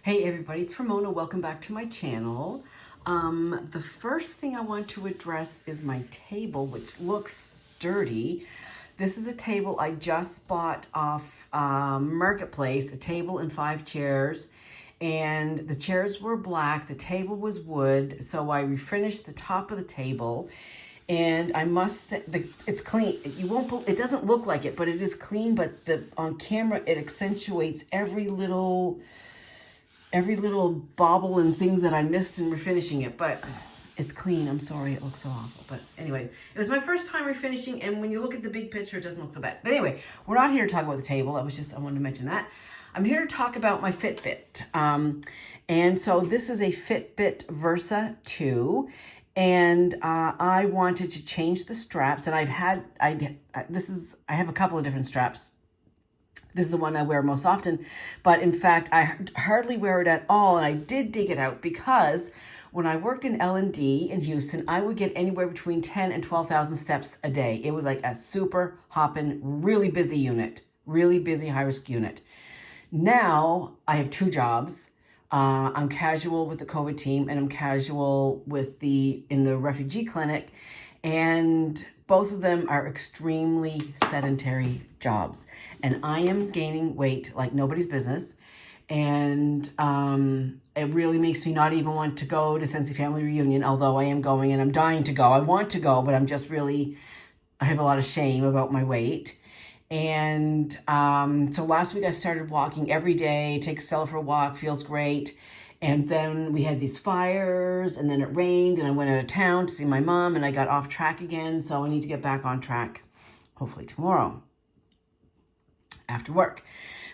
Hey everybody, it's Ramona. Welcome back to my channel. The first thing I want to address is my table, which looks dirty. This is a table I just bought off Marketplace, a table and 5 chairs. And the chairs were black, the table was wood, so I refinished the top of the table. And I must say, it's clean. It doesn't look like it, but it is clean. But on camera, it accentuates every little bobble and thing that I missed in refinishing it. But it's clean. I'm sorry, it looks so awful. But anyway, it was my first time refinishing, and when you look at the big picture, it doesn't look so bad. But anyway, we're not here to talk about the table. I wanted to mention that. I'm here to talk about my Fitbit. And so this is a Fitbit Versa 2. And I wanted to change the straps, and I have a couple of different straps. This is the one I wear most often, but in fact, I hardly wear it at all. And I did dig it out because when I worked in L&D in Houston, I would get anywhere between 10 and 12,000 steps a day. It was like a super hopping, really busy unit, really busy high-risk unit. Now I have 2 jobs. I'm casual with the COVID team, and I'm casual in the refugee clinic, and both of them are extremely sedentary jobs. And I am gaining weight like nobody's business, and it really makes me not even want to go to Sensi Family Reunion, although I am going and I'm dying to go. I want to go, but I have a lot of shame about my weight. And so last week I started walking every day, take Stella for a walk, feels great. And then we had these fires, and then it rained, and I went out of town to see my mom, and I got off track again. So I need to get back on track, hopefully tomorrow after work.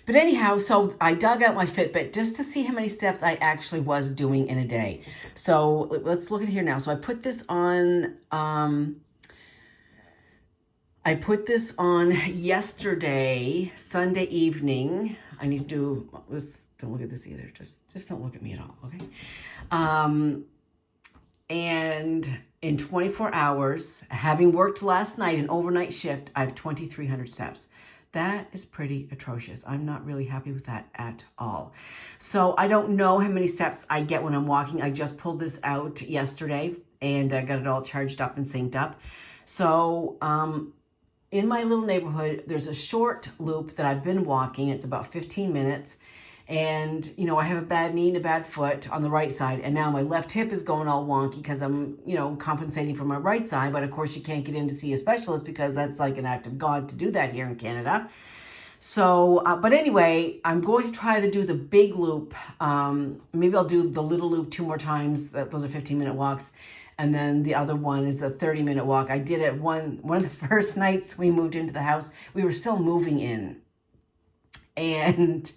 But anyhow, so I dug out my Fitbit just to see how many steps I actually was doing in a day. So let's look at here now. So I put this on... yesterday, Sunday evening. I need to do this. Don't look at this either. Just don't look at me at all, okay? And in 24 hours, having worked last night an overnight shift, I have 2,300 steps. That is pretty atrocious. I'm not really happy with that at all. So I don't know how many steps I get when I'm walking. I just pulled this out yesterday, and I got it all charged up and synced up. So, in my little neighborhood, there's a short loop that I've been walking. It's about 15 minutes. And, I have a bad knee and a bad foot on the right side. And now my left hip is going all wonky because I'm, compensating for my right side. But of course, you can't get in to see a specialist because that's like an act of God to do that here in Canada. So, but anyway, I'm going to try to do the big loop. Maybe I'll do the little loop 2 more times. Those are 15-minute walks. And then the other one is a 30-minute walk. I did it one of the first nights we moved into the house. We were still moving in. And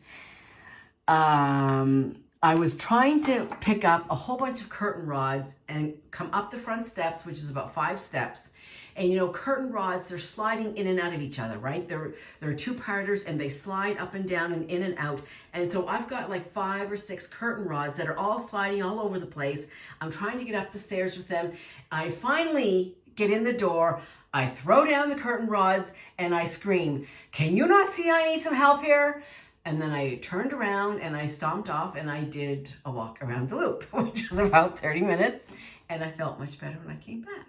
I was trying to pick up a whole bunch of curtain rods and come up the front steps, which is about 5 steps. And curtain rods, they're sliding in and out of each other, right? There are 2-parters, and they slide up and down and in and out. And so I've got like 5 or 6 curtain rods that are all sliding all over the place. I'm trying to get up the stairs with them. I finally get in the door. I throw down the curtain rods and I scream, "Can you not see I need some help here?" And then I turned around and I stomped off, and I did a walk around the loop, which was about 30 minutes. And I felt much better when I came back.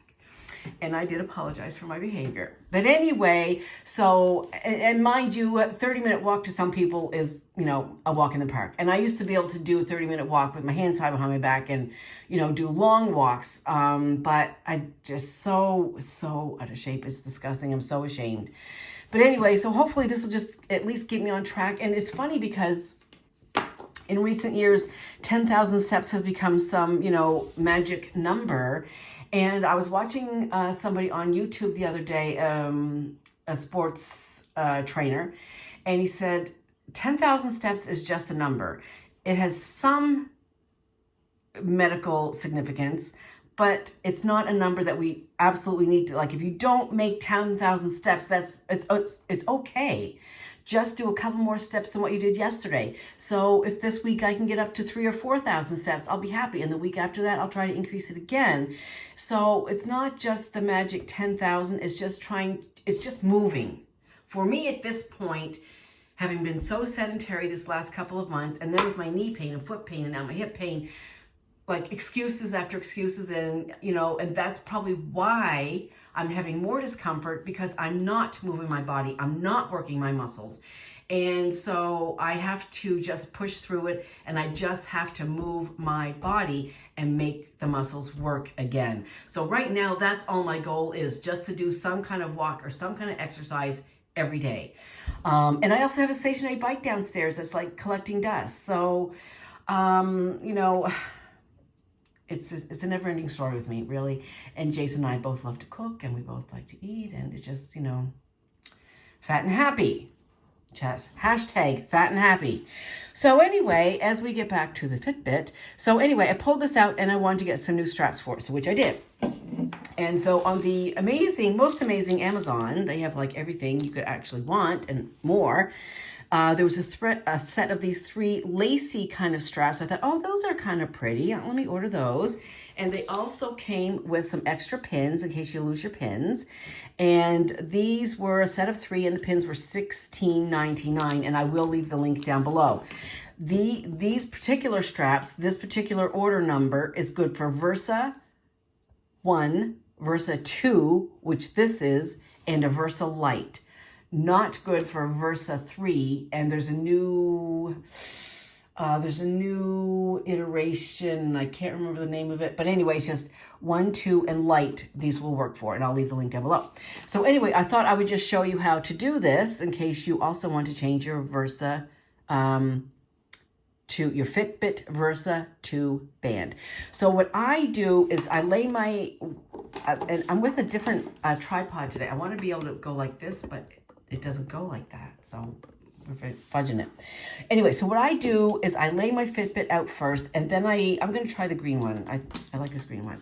And I did apologize for my behavior. But anyway, so, and mind you, a 30-minute walk to some people is, a walk in the park. And I used to be able to do a 30-minute walk with my hands tied behind my back and, do long walks. But I just so out of shape. It's disgusting. I'm so ashamed. But anyway, so hopefully this will just at least get me on track. And it's funny because in recent years, 10,000 steps has become some, magic number. And I was watching somebody on YouTube the other day, a sports trainer, and he said 10,000 steps is just a number. It has some medical significance, but it's not a number that we absolutely need to, like, if you don't make 10,000 steps, it's okay. Just do a couple more steps than what you did yesterday. So if this week I can get up to 3,000 or 4,000 steps, I'll be happy. And the week after that, I'll try to increase it again. So it's not just the magic 10,000. It's just moving. For me at this point, having been so sedentary this last couple of months, and then with my knee pain and foot pain and now my hip pain, like excuses after excuses, and and that's probably why I'm having more discomfort, because I'm not moving my body, I'm not working my muscles. And so I have to just push through it, and I just have to move my body and make the muscles work again. So right now, that's all my goal is, just to do some kind of walk or some kind of exercise every day. And I also have a stationary bike downstairs that's like collecting dust. So, it's a never-ending story with me, really. And Jason and I both love to cook, and we both like to eat, and it's just, fat and happy. Just hashtag fat and happy. So anyway, as we get back to the Fitbit, I pulled this out and I wanted to get some new straps for it, so which I did. And so on the most amazing Amazon, they have like everything you could actually want and more. There was a set of these 3 lacy kind of straps. I thought, oh, those are kind of pretty. Let me order those. And they also came with some extra pins in case you lose your pins. And these were a set of 3, and the pins were $16.99. And I will leave the link down below. These particular straps, this particular order number is good for Versa 1, Versa 2, which this is, and a Versa Lite. Not good for Versa 3, and there's a new iteration. I can't remember the name of it, but anyway, it's just 1, 2, and Lite. These will work for, and I'll leave the link down below. So anyway, I thought I would just show you how to do this in case you also want to change your Versa to your Fitbit Versa 2 band. So what I do is I lay my, and I'm with a different tripod today. I want to be able to go like this, but it doesn't go like that, so we're fudging it. Anyway, so what I do is I lay my Fitbit out first, and then I'm going to try the green one. I like this green one.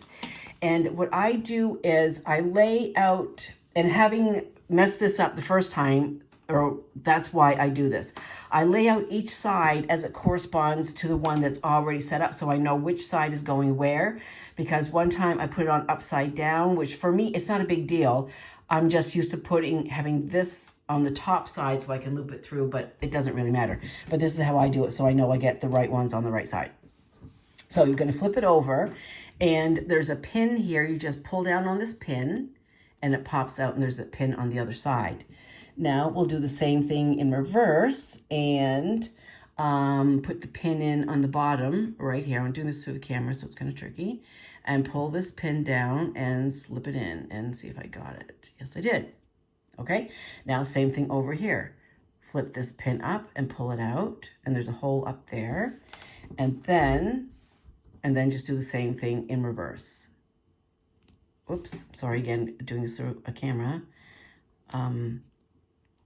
And what I do is I lay out, and having messed this up the first time, or that's why I do this, I lay out each side as it corresponds to the one that's already set up, so I know which side is going where. Because one time I put it on upside down, which for me, it's not a big deal. I'm just used to having this on the top side so I can loop it through, but it doesn't really matter. But this is how I do it, so I know I get the right ones on the right side. So you're going to flip it over, and there's a pin here. You just pull down on this pin, and it pops out, and there's a pin on the other side. Now we'll do the same thing in reverse, and put the pin in on the bottom right here. I'm doing this through the camera, so it's kind of tricky. And pull this pin down and slip it in and see if I got it. Yes, I did. Okay, now same thing over here. Flip this pin up and pull it out, and there's a hole up there. And then just do the same thing in reverse. Oops, sorry, again, doing this through a camera.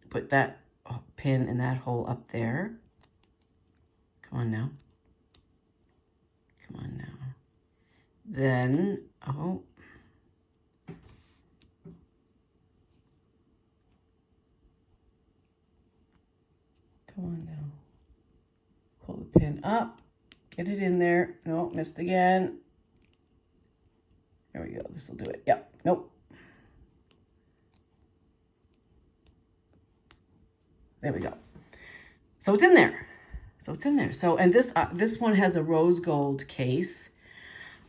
Put that pin in that hole up there. Come on now. Come on now. Then, come on now. Pull the pin up. Get it in there. No, missed again. There we go. This will do it. Yep. Nope. There we go. So it's in there. So, and this one has a rose gold case.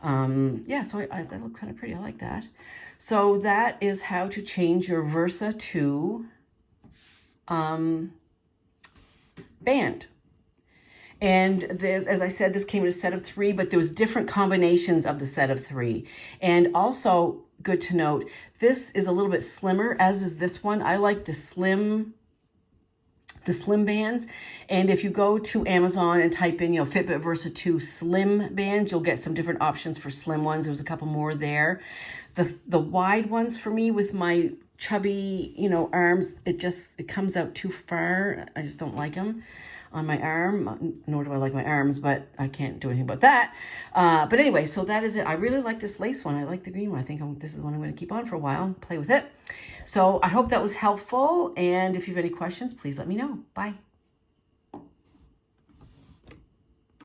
Yeah, so that looks kind of pretty. I like that. So that is how to change your Versa 2 band. And there's, as I said, this came in a set of 3, but there was different combinations of the set of 3. And also, good to note, this is a little bit slimmer, as is this one. I like the slim bands. And if you go to Amazon and type in, Fitbit Versa 2 slim bands, you'll get some different options for slim ones. There was a couple more there. The wide ones for me with my chubby, arms, it comes out too far. I just don't like them on my arm, nor do I like my arms, but I can't do anything about that. But anyway, so that is it. I really like this lace one. I like the green one. I think this is the one I'm going to keep on for a while and play with it. So I hope that was helpful. And if you have any questions, please let me know. Bye.